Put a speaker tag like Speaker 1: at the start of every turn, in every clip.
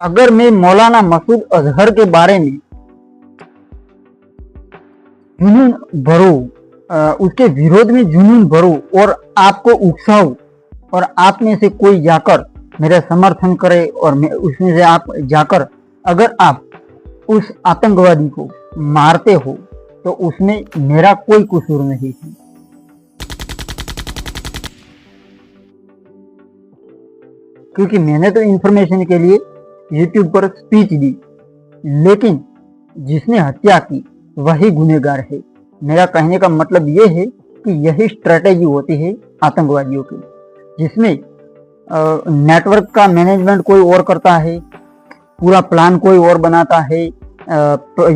Speaker 1: अगर मैं मौलाना मसूद अजहर के बारे में जुनून भरूं, उसके विरोध में जुनून भरूं और आपको उकसाऊं और आप में से कोई जाकर मेरा समर्थन करे और उसमें से आप जाकर अगर आप उस आतंकवादी को मारते हो तो उसमें मेरा कोई कसूर नहीं है। क्योंकि मैंने तो इंफॉर्मेशन के लिए यूट्यूब पर स्पीच दी, लेकिन जिसने हत्या की वही गुनहगार है। मेरा कहने का मतलब ये है कि यही स्ट्रेटेजी होती है आतंकवादियों की, जिसमें नेटवर्क का मैनेजमेंट कोई और करता है, पूरा प्लान कोई और बनाता है,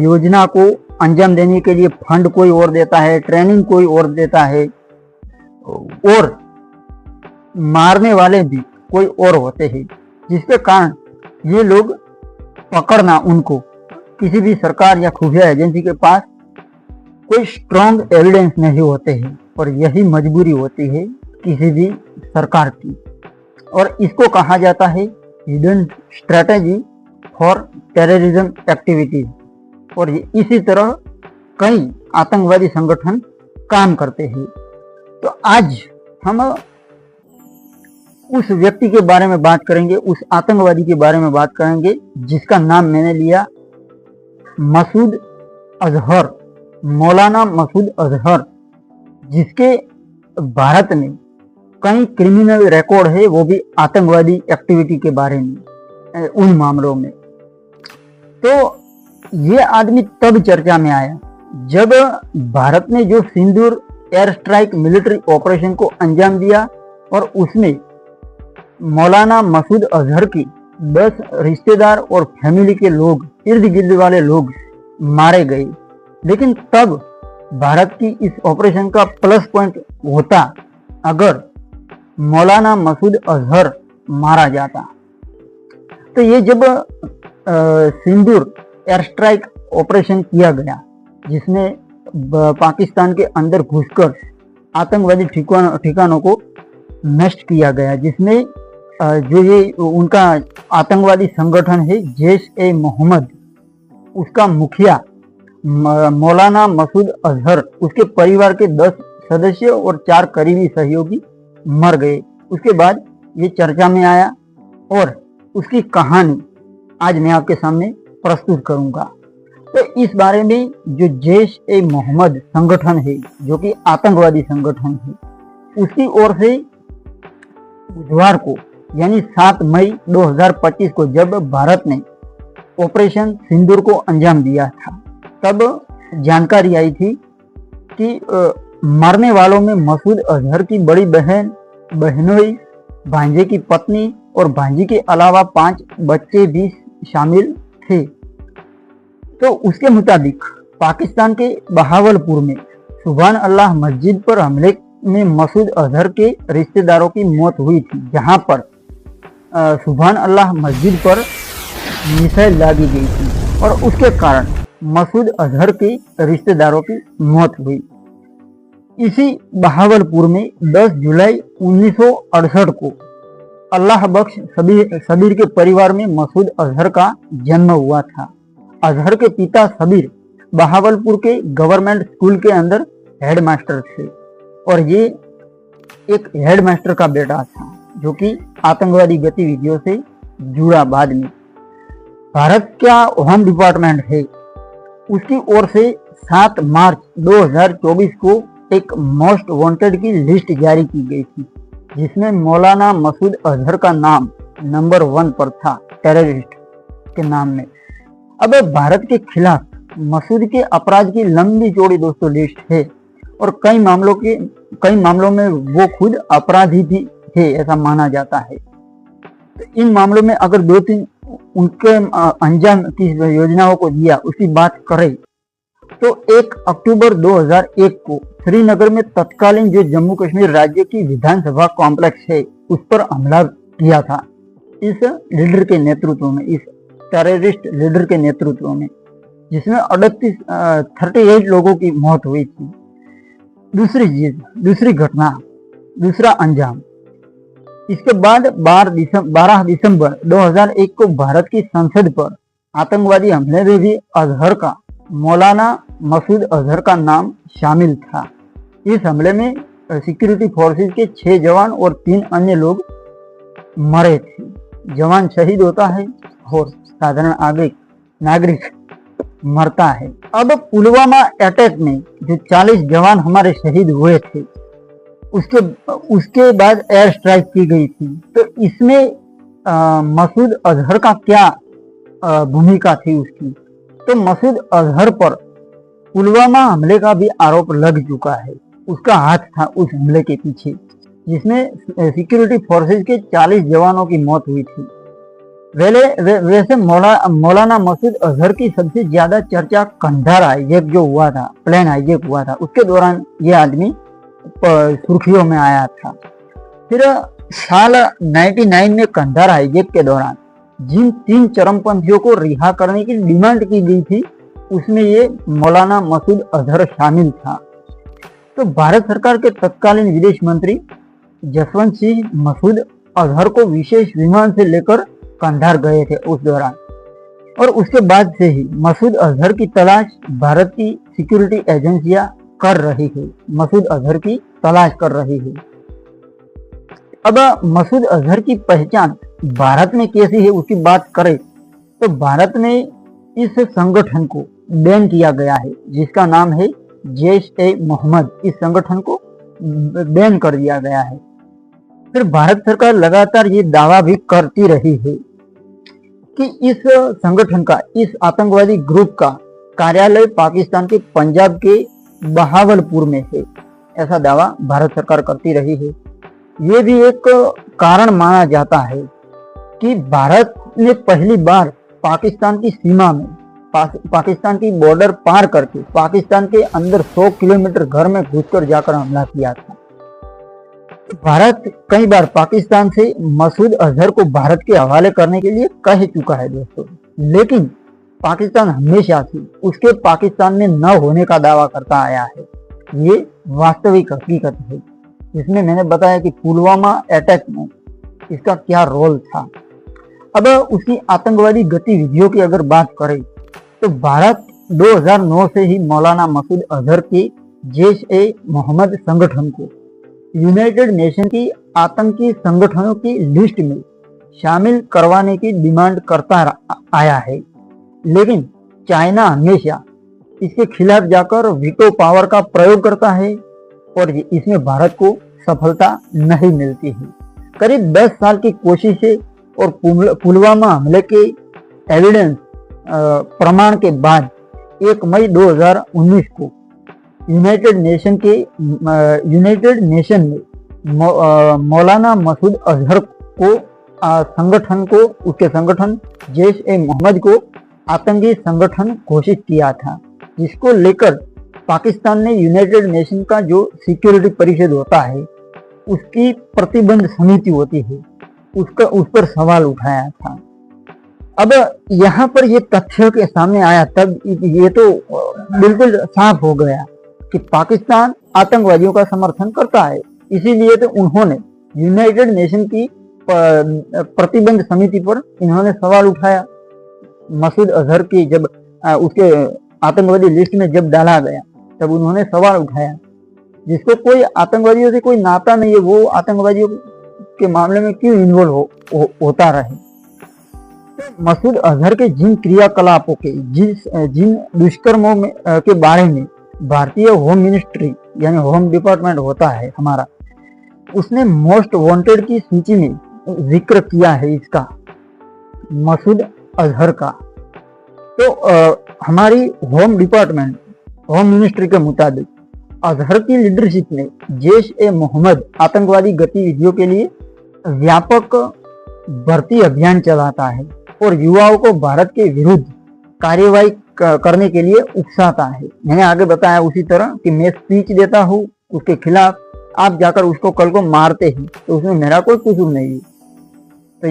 Speaker 1: योजना को अंजाम देने के लिए फंड कोई और देता है, ट्रेनिंग कोई और देता है, और मारने वाले भी कोई और होते हैं, जिसके कारण ये लोग पकड़ना उनको किसी भी सरकार या खुफिया एजेंसी के पास कोई स्ट्रॉन्ग एविडेंस नहीं होते हैं, और यही मजबूरी होती है किसी भी सरकार की। और इसको कहा जाता है hidden strategy for terrorism activities. और इसी तरह कई आतंकवादी संगठन काम करते हैं। तो आज हम उस व्यक्ति के बारे में बात करेंगे, उस आतंकवादी के बारे में बात करेंगे जिसका नाम मैंने लिया मसूद अजहर, मौलाना मसूद अजहर, जिसके भारत में कई क्रिमिनल रिकॉर्ड है, वो भी आतंकवादी एक्टिविटी के बारे में, उन मामलों में। तो ये आदमी तब चर्चा में आया जब भारत ने जो सिंदूर एयर स्ट्राइक मिलिट्री ऑपरेशन को अंजाम दिया और उसमें मौलाना मसूद अजहर की 10 रिश्तेदार और फैमिली के लोग, इर्द गिर्द वाले लोग मारे गए। लेकिन तब भारत की इस ऑपरेशन का प्लस पॉइंट होता अगर मौलाना मसूद अजहर मारा जाता। तो ये जब सिंदूर एयर स्ट्राइक ऑपरेशन किया गया, जिसमें पाकिस्तान के अंदर घुसकर आतंकवादी ठिकानों को नष्ट किया गया, जिसमें जो ये उनका आतंकवादी संगठन है जैश ए मोहम्मद, उसका मुखिया मौलाना मसूद अजहर, उसके परिवार के 10 सदस्य और 4 करीबी सहयोगी मर गए। उसके बाद ये चर्चा में आया और उसकी कहानी आज मैं आपके सामने प्रस्तुत करूंगा। तो इस बारे में जो जैश ए मोहम्मद संगठन है, जो कि आतंकवादी संगठन है, उसकी ओर से बुधवार को यानी 7 मई 2025 को जब भारत ने ऑपरेशन सिंदूर को अंजाम दिया था, तब जानकारी आई थी कि मरने वालों में मसूद अजहर की बड़ी बहन, बहनोई, भांजे की पत्नी और भांजी के अलावा 5 बच्चे भी शामिल थे। तो उसके मुताबिक पाकिस्तान के बहावलपुर में सुभान अल्लाह मस्जिद पर हमले में मसूद अजहर के रिश्तेदारों की मौत हुई थी, जहां पर सुभान अल्लाह मस्जिद पर मिसाइल दागी गई थी और उसके कारण मसूद अजहर के रिश्तेदारों की मौत हुई। इसी बहावलपुर में 10 जुलाई 1968 को अल्लाह बख्श सबीर के परिवार में मसूद अजहर का जन्म हुआ था। अजहर के पिता सबीर बहावलपुर के गवर्नमेंट स्कूल के अंदर हेडमास्टर थे और ये एक हेडमास्टर का बेटा था जो कि आतंकवादी गतिविधियों से जुड़ा। बाद में भारत का होम डिपार्टमेंट है, उसकी ओर से 7 मार्च 2024 को एक मोस्ट वांटेड की लिस्ट जारी की गई थी, जिसमें मौलाना मसूद अजहर का नाम नंबर 1 पर था टेररिस्ट के नाम में। अब भारत के खिलाफ मसूद के अपराध की लंबी चौड़ी दोस्तों लिस्ट है और कई मामलों में वो खुद अपराधी भी है, ऐसा माना जाता है। तो इन मामलों में अगर 2-3 उनके अंजाम की योजनाओं को दिया उसकी बात करें तो 1 अक्टूबर 2001 को श्रीनगर में तत्कालीन जो जम्मू कश्मीर राज्य की विधानसभा कॉम्प्लेक्स है उस पर हमला किया था इस लीडर के नेतृत्व में, इस टेररिस्ट लीडर के नेतृत्व में, जिसमें 38 लोगों की मौत हुई थी। दूसरी घटना, दूसरा अंजाम, इसके बाद 12 दिसंबर 2001 को भारत की संसद पर आतंकवादी हमले में भी अजहर का, मौलाना मसूद अजहर का नाम शामिल था। इस हमले में सिक्योरिटी फोर्सेस के 6 जवान और 3 अन्य लोग मरे थे। जवान शहीद होता है और साधारण नागरिक मरता है। अब पुलवामा अटैक में जो 40 जवान हमारे शहीद हुए थे, उसके बाद एयर स्ट्राइक की गई थी। तो इसमें मसूद अजहर का क्या भूमिका थी उसकी? तो मसूद अजहर पर पुलवामा हमले का भी आरोप लग चुका है। उसका हाथ था उस हमले के पीछे, जिसमें सिक्योरिटी फोर्सेस के 40 जवानों की मौत हुई थी। वैसे मौलाना मसूद अजहर की सबसे ज्यादा चर्चा कंधार हाईजैक जो हुआ था, प्लेन हाईजैक हुआ था, उसके दौरान ये आदमी सुर्खियों में आया था। फिर साल 99 में कंधार हाईजैक के दौरान जिन 3 चरमपंथियों को रिहा करने की डिमांड की गई थी, उसमें ये मौलाना मसूद अजहर शामिल था। तो भारत सरकार के तत्कालीन विदेश मंत्री जसवंत सिंह मसूद अजहर को विशेष विमान से लेकर कंधार गए थे उस दौरान, और उसके बाद से ही मसूद अजहर की तलाश भारत की सिक्योरिटी एजेंसियां कर रही है, मसूद अजहर की तलाश कर रही है। अब मसूद अजहर की पहचान भारत में कैसी है उसकी बात करें तो भारत में इस संगठन को बैन किया गया है, जिसका नाम है जैश-ए-मोहम्मद। इस संगठन को बैन कर दिया गया है। फिर भारत सरकार लगातार ये दावा भी करती रही है कि इस संगठन का, इस आतंकवादी ग्रुप का कार्यालय पाकिस्तान के पंजाब के बहावलपुर में है। ऐसा दावा भारत सरकार करती रही है। ये भी एक कारण माना जाता है कि भारत ने पहली बार पाकिस्तान की सीमा में, पाकिस्तान की बॉर्डर पार करके पाकिस्तान के अंदर 100 किलोमीटर घर में घुसकर जाकर हमला किया था। भारत कई बार पाकिस्तान से मसूद अजहर को भारत के हवाले करने के लिए कह चुका है दोस्तों, लेकिन पाकिस्तान हमेशा से उसके पाकिस्तान में न होने का दावा करता आया है। ये वास्तविक हकीकत है, जिसमें मैंने बताया कि पुलवामा अटैक में इसका क्या रोल था। अब उसकी आतंकवादी गतिविधियों की अगर बात करें तो भारत 2009 से ही मौलाना मसूद अजहर के जैश-ए-मोहम्मद संगठन को यूनाइटेड नेशन की आतंकी संगठनों की लिस्ट में शामिल करवाने की डिमांड करता आया है, लेकिन चाइना हमेशा इसके खिलाफ जाकर वीटो पावर का प्रयोग करता है और इसमें भारत को सफलता नहीं मिलती है। करीब 10 साल की कोशिशें और पुलवामा हमले के एविडेंस प्रमाण के बाद 1 मई 2019 को यूनाइटेड नेशन ने मौलाना मसूद अजहर को उसके संगठन जैश-ए-मोहम्मद को आतंकी संगठन घोषित किया था, जिसको लेकर पाकिस्तान ने यूनाइटेड नेशन का जो सिक्योरिटी परिषद होता है, उसकी प्रतिबंध समिति होती है, उस पर सवाल उठाया था। अब यहाँ पर ये तथ्य के सामने आया तब ये तो बिल्कुल साफ हो गया कि पाकिस्तान आतंकवादियों का समर्थन करता है। इसीलिए तो उन्होंने यूनाइटेड नेशन की प्रतिबंध समिति पर इन्होंने सवाल उठाया। मसूद अजहर की जब उसके आतंकवादी लिस्ट में जब डाला गया तब उन्होंने सवाल उठाया, जिसको कोई आतंकवादियों से कोई नाता नहीं है, वो आतंकवादियों के मामले में क्यों इन्वॉल्व होता रहे। मसूद अजहर के जिन क्रियाकलापों के, जिन दुष्कर्मों के बारे में भारतीय होम मिनिस्ट्री यानी होम डिपार्टमेंट होता है हमारा, उसने मोस्ट वांटेड की सूची में जिक्र किया है इसका, मसूद अजहर का। तो हमारी होम डिपार्टमेंट, होम मिनिस्ट्री के मुताबिक अजहर की लीडरशिप में जैश-ए-मोहम्मद आतंकवादी गतिविधियों के लिए व्यापक भर्ती अभियान चलाता है और युवाओं को भारत के विरुद्ध कार्यवाही करने के लिए उकसाता है। मैंने आगे बताया उसी तरह कि मैं स्पीच देता हूँ उसके खिलाफ, आप जाकर उसको कल को मारते हैं तो उसमें मेरा कोई कसूर नहीं है। तो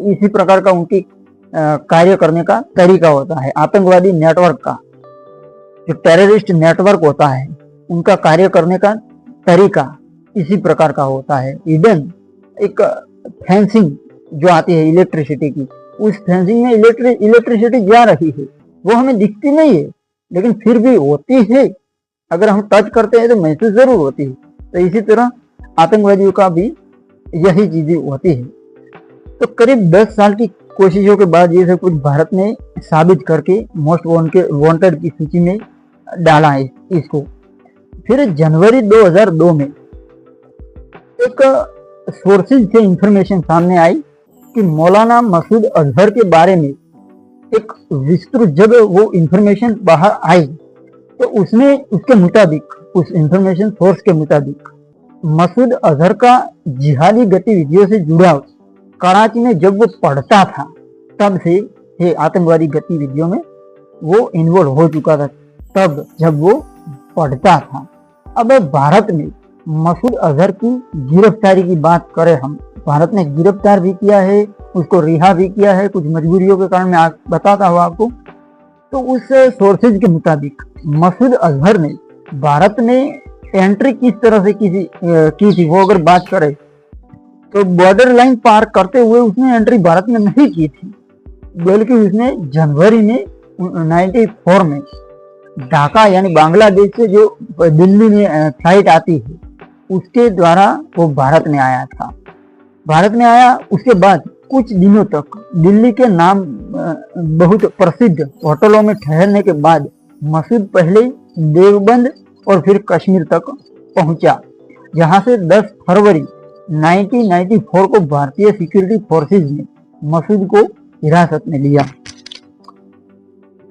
Speaker 1: इसी प्रकार का उनकी कार्य करने का तरीका होता है। आतंकवादी नेटवर्क का, जो टेररिस्ट नेटवर्क होता है, उनका कार्य करने का तरीका इसी प्रकार का होता है। हिडन एक फेंसिंग जो आती है इलेक्ट्रिसिटी की, उस फेंसिंग में इलेक्ट्रिसिटी जा रही है, वो हमें दिखती नहीं है लेकिन फिर भी होती है। अगर हम टच करते हैं तो महसूस जरूर होती है। तो इसी तरह आतंकवादियों का भी यही चीजें होती है। तो करीब 10 साल की कोशिशों के बाद ये सब कुछ भारत ने साबित करके मोस्ट वांटेड की सूची में डाला है इसको। फिर जनवरी 2002 में एक सोर्सेज से इंफॉर्मेशन सामने आई कि मौलाना मसूद अजहर के बारे में एक विस्तृत जब वो इंफॉर्मेशन बाहर आई तो उसमें उसके मुताबिक, उस इंफॉर्मेशन सोर्स के मुताबिक, मसूद अजहर का जिहादी गतिविधियों से जुड़ा कराची में जब वो पढ़ता था तब से ये आतंकवादी गतिविधियों में वो इन्वॉल्व हो चुका था, तब जब वो पढ़ता था। अब भारत में मसूद अजहर की गिरफ्तारी की बात करें हम, भारत ने गिरफ्तार भी किया है, उसको रिहा भी किया है कुछ मजबूरियों के कारण, मैं बताता हूँ आपको। तो उस सोर्सेज के मुताबिक मसूद अजहर ने भारत में एंट्री किस तरह से की थी, वो अगर बात करें तो बॉर्डर लाइन पार करते हुए उसने एंट्री भारत में नहीं की थी, बल्कि उसने जनवरी में 94 में ढाका यानी बांग्लादेश से जो दिल्ली में फ्लाइट आती है उसके द्वारा वो भारत में आया था। भारत में आया, उसके बाद कुछ दिनों तक दिल्ली के नाम बहुत प्रसिद्ध होटलों में ठहरने के बाद मसूद पहले देवबंद और फिर कश्मीर तक पहुंचा, जहां से 10 फरवरी 1994 को भारतीय सिक्योरिटी फोर्सेज ने मसूद को हिरासत में लिया।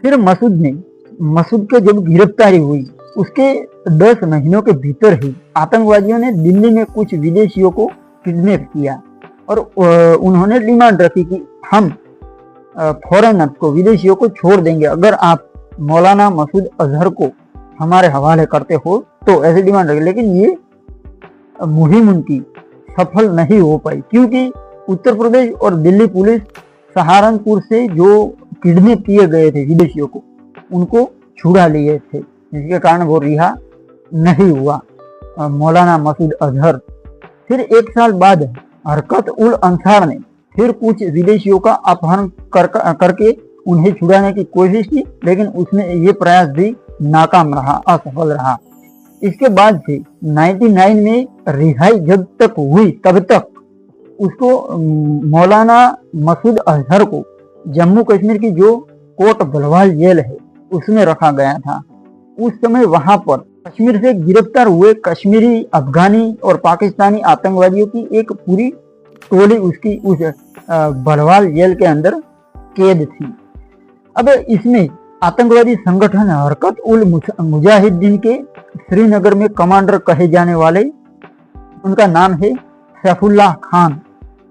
Speaker 1: फिर मसूद के जब गिरफ्तारी हुई उसके 10 महीनों के भीतर ही आतंकवादियों ने दिल्ली में कुछ विदेशियों को किडनैप किया और उन्होंने डिमांड रखी कि हम फॉरेनर्स को, विदेशियों को छोड़ देंगे अगर आप मौलाना मसूद अजहर को हमारे हवाले करते हो, तो ऐसी डिमांड रखी। लेकिन ये मुहिम उनकी सफल नहीं हो पाई क्योंकि उत्तर प्रदेश और दिल्ली पुलिस सहारनपुर से जो किडनैप किए गए थे विदेशियों को, उनको छुड़ा लिए थे, जिसके कारण वो रिहा नहीं हुआ मौलाना मसूद अजहर। फिर 1 साल बाद हरकत उल अंसार ने फिर कुछ विदेशियों का अपहरण करके उन्हें छुड़ाने की कोशिश की, लेकिन उसमें ये प्रयास भी नाकाम रहा, असफल रहा। इसके बाद से 99 में रिहाई जब तक हुई तब तक उसको, मौलाना मसूद अजहर को जम्मू कश्मीर की जो कोट बलवाल जेल है उसमें रखा गया था। उस समय वहां पर कश्मीर से गिरफ्तार हुए कश्मीरी, अफगानी और पाकिस्तानी आतंकवादियों की एक पूरी टोली उसकी उस बलवाल जेल के अंदर कैद थी। अब इसमें आतंकवादी संगठन हरकत उल मुजाहिदीन के श्रीनगर में कमांडर कहे जाने वाले, उनका नाम है सैफुल्लाह खान,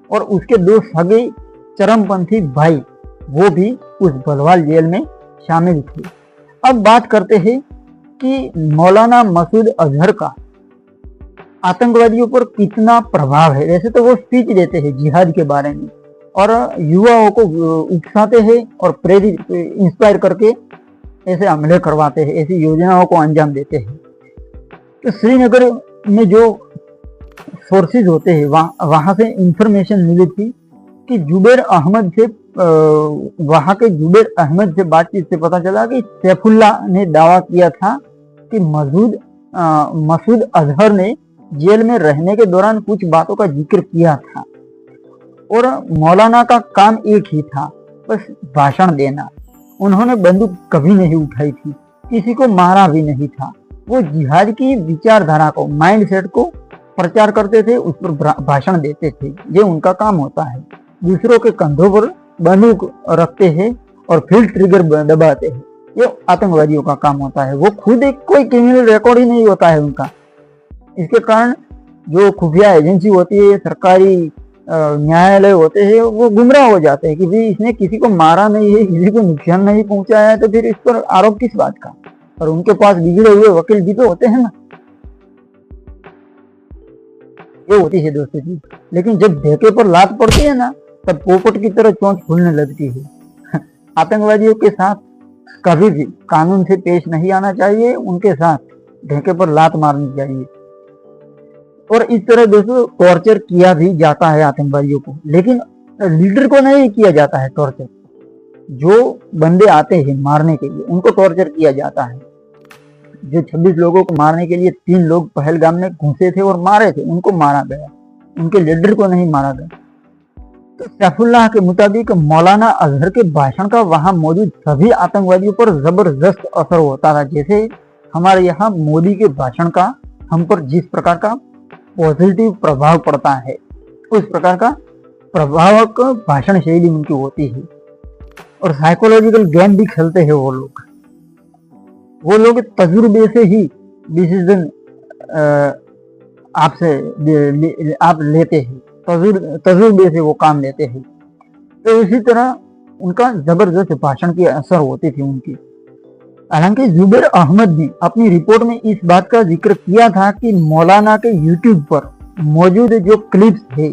Speaker 1: और उसके 2 सगे चरमपंथी भाई वो भी उस बलवाल जेल में शामिल थे। अब बात करते हैं कि मौलाना मसूद अजहर का आतंकवादियों पर कितना प्रभाव है। वैसे तो वो स्पीच देते हैं जिहाद के बारे में और युवाओं को उकसाते हैं और प्रेरित, इंस्पायर करके ऐसे हमले करवाते हैं, ऐसी योजनाओं को अंजाम देते हैं। तो श्रीनगर में जो सोर्सेज होते हैं वहां से इंफॉर्मेशन मिली थी कि जुबैर अहमद से, वहां के जुबैर अहमद से बातचीत से पता चला कि सैफुल्लाह ने दावा किया था कि मसूद अजहर ने जेल में रहने के दौरान कुछ बातों का जिक्र किया था और मौलाना का काम एक ही था, बस भाषण देना। उन्होंने बंदूक कभी नहीं उठाई थी, किसी को मारा भी नहीं था। वो जिहाद की विचारधारा को, माइंडसेट को प्रचार करते थे, उस पर भाषण देते थे। ये उनका काम होता है। दूसरों के कंधों पर बंदूक रखते हैं और फिर ट्रिगर दबाते हैं, ये आतंकवादियों का काम होता है। वो खुद एक कोई क्रिमिनल रिकॉर्ड ही नहीं होता है उनका। इसके कारण जो खुफिया एजेंसी होती है, सरकारी न्यायालय होते हैं, वो गुमराह हो जाते हैं कि भाई इसने किसी को मारा नहीं है, किसी को नुकसान नहीं पहुंचाया है, तो फिर इस पर आरोप किस बात का। और उनके पास बिगड़े हुए वकील भी तो होते हैं ना। ये होती है दोस्तों जी। लेकिन जब ढेके पर लात पड़ती है ना, तब पोपट की तरह चोंच खुलने लगती है। आतंकवादियों के साथ कभी भी कानून से पेश नहीं आना चाहिए, उनके साथ ढेके पर लात मारनी चाहिए। और इस तरह दोस्तों टॉर्चर किया भी जाता है आतंकवादियों को, लेकिन लीडर को नहीं किया जाता है टॉर्चर। जो बंदे आते हैं मारने के लिए उनको टॉर्चर किया जाता है। जो 26 लोगों को मारने के लिए 3 लोग पहलगाम में घुसे थे और मारे थे, उनको मारा गया, उनके लीडर को नहीं मारा गया। तो सैफुल्लाह के मुताबिक मौलाना अजहर के भाषण का वहां मौजूद सभी आतंकवादियों पर जबरदस्त असर होता था। जैसे हमारे यहाँ मोदी के भाषण का हम पर जिस प्रकार का पॉजिटिव प्रभाव पड़ता है, उस प्रकार का प्रभावक भाषण शैली उनकी होती है। और साइकोलॉजिकल गेम भी खेलते हैं वो लोग तजुर्बे से ही डिसीजन आप लेते हैं, तजुर्बे से वो काम लेते हैं। तो इसी तरह उनका जबरदस्त भाषण की असर होती थी उनकी। हालांकि जुबैर अहमद ने अपनी रिपोर्ट में इस बात का जिक्र किया था कि मौलाना के यूट्यूब पर मौजूद जो क्लिप्स थे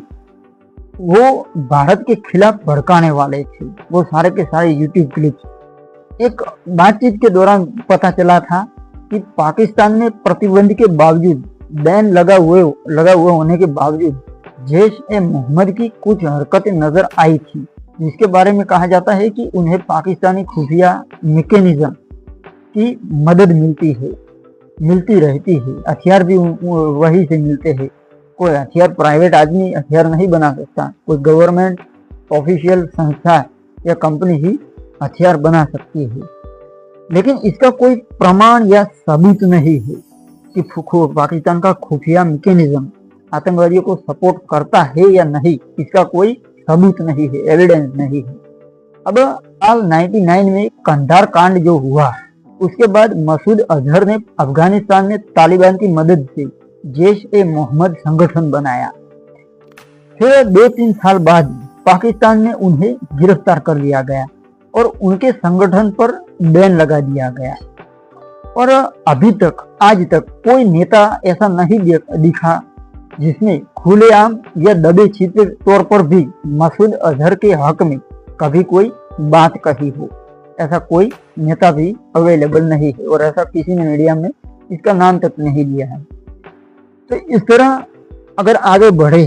Speaker 1: वो भारत के खिलाफ भड़काने वाले थे। वो सारे के सारे यूट्यूब क्लिप्स एक बातचीत के दौरान पता चला था कि पाकिस्तान में प्रतिबंध के बावजूद, बैन लगा हुए होने के बावजूद जैश ए मोहम्मद की कुछ हरकतें नजर आई थी, जिसके बारे में कहा जाता है कि उन्हें पाकिस्तानी खुफिया मैकेनिज्म की मदद मिलती रहती है। हथियार भी वही से मिलते हैं। कोई हथियार प्राइवेट आदमी हथियार नहीं बना सकता, कोई गवर्नमेंट ऑफिशियल संस्था या कंपनी ही हथियार बना सकती है। लेकिन इसका कोई प्रमाण या सबूत नहीं है कि पाकिस्तान का खुफिया मैकेनिज्म आतंकवादियों को सपोर्ट करता है या नहीं। इसका कोई सबूत नहीं है, एविडेंस नहीं है। अब साल 99 में कंधार कांड जो हुआ, उसके बाद मसूद अजहर ने अफगानिस्तान में तालिबान की मदद से जैश ए मोहम्मद संगठन बनाया। फिर 2-3 साल बाद पाकिस्तान में उन्हें गिरफ्तार कर लिया गया और उनके संगठन पर बैन लगा दिया गया। और अभी तक, आज तक कोई नेता ऐसा नहीं दिखा जिसने खुलेआम या दबे छिपे तौर पर भी मसूद अजहर के हक में कभी कोई बात कही हो। ऐसा कोई नेता भी अवेलेबल नहीं है और ऐसा किसी ने मीडिया में इसका नाम तक नहीं लिया है। तो इस तरह अगर आगे बढ़े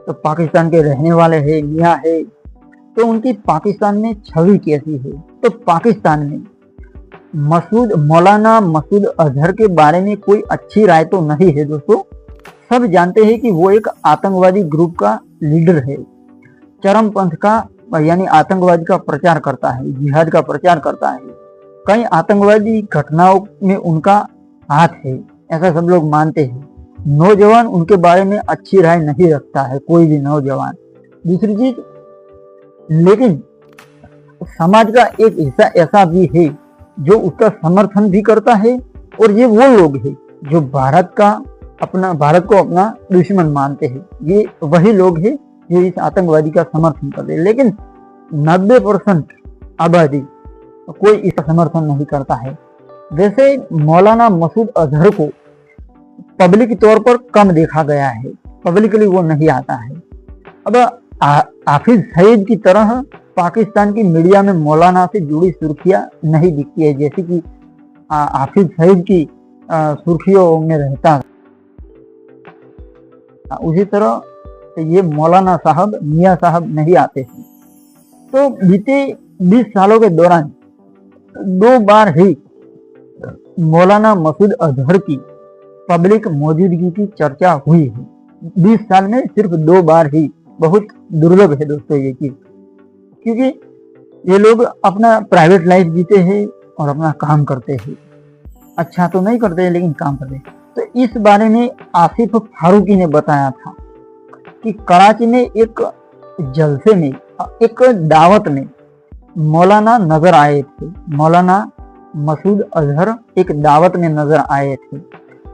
Speaker 1: तो पाकिस्तान के रहने वाले हैं, मियाँ है, तो उनकी पाकिस्तान में छवि कैसी है? तो पाकिस्तान में मौलाना मसूद अजहर के बारे में कोई अच्छी राय तो नहीं है दोस्तों। सब जानते हैं कि वो एक आतंकवादी ग्रुप का लीडर है, चरमपंथ का यानी आतंकवाद का प्रचार करता है, जिहाद का प्रचार करता है। कई आतंकवादी घटनाओं में उनका हाथ है, ऐसा सब लोग मानते हैं। नौजवान उनके बारे में अच्छी राय नहीं रखता है, कोई भी नौजवान। दूसरी चीज, लेकिन समाज का एक हिस्सा ऐसा भी है जो उसका समर्थन भी करता है, और ये वो लोग हैं जो भारत को अपना दुश्मन मानते हैं। ये वही लोग हैं जो इस आतंकवादी का समर्थन करते हैं। लेकिन 90% आबादी कोई इसका समर्थन नहीं करता है। वैसे मौलाना मसूद अजहर को पब्लिक तौर पर कम देखा गया है, पब्लिकली वो नहीं आता है। अब हाफिज सईद की तरह पाकिस्तान की मीडिया में मौलाना से जुड़ी सुर्खियां नहीं दिखती है, जैसे कि हाफिज सईद की सुर्खियों में रहता। उसी तरह ये मौलाना साहब, मियाँ साहब नहीं आते हैं। तो बीते 20 सालों के दौरान 2 बार ही मौलाना मसूद अजहर की पब्लिक मौजूदगी की चर्चा हुई है। 20 साल में सिर्फ 2 बार ही, बहुत दुर्लभ है दोस्तों ये चीज, क्योंकि ये लोग अपना प्राइवेट लाइफ जीते हैं और अपना काम करते हैं। अच्छा तो नहीं करते हैं लेकिन काम करते हैं। तो इस बारे में आसिफ फारूकी ने बताया था कि कराची में एक जलसे में, एक दावत में मौलाना नजर आए थे। मौलाना मसूद अजहर एक दावत में नजर आए थे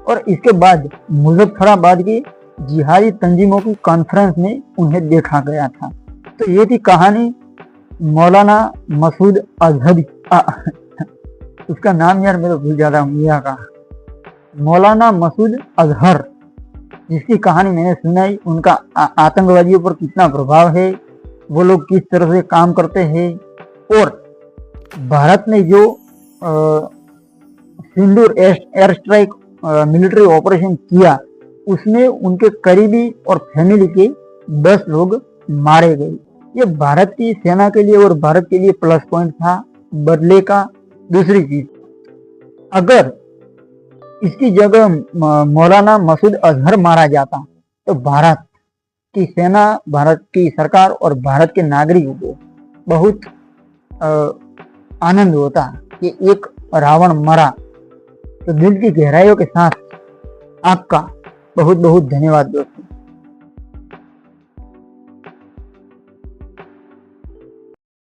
Speaker 1: और इसके बाद मुजफ्फराबाद की जिहादी तंजीमों की कॉन्फ्रेंस में उन्हें देखा गया था। तो ये थी कहानी मौलाना मसूद अजहर। उसका नाम यार मैं तो भूल जाता हूँ, मियाँ का, मौलाना मसूद अजहर, जिसकी कहानी मैंने सुनाई। उनका आतंकवादियों पर कितना प्रभाव है, वो लोग किस तरह से काम करते हैं, और भारत ने जो सिंदूर एयर स्ट्राइक मिलिट्री ऑपरेशन किया उसमें उनके करीबी और फैमिली के 10 लोग मारे गए। ये भारत की सेना के लिए और भारत के लिए प्लस पॉइंट था बदले का। दूसरी चीज, अगर इसकी जगह मौलाना मसूद अजहर मारा जाता तो भारत की सेना, भारत की सरकार और भारत के नागरिकों को बहुत आनंद होता कि एक रावण मरा। तो दिल की गहराइयों के साथ आपका बहुत बहुत धन्यवाद दोस्तों।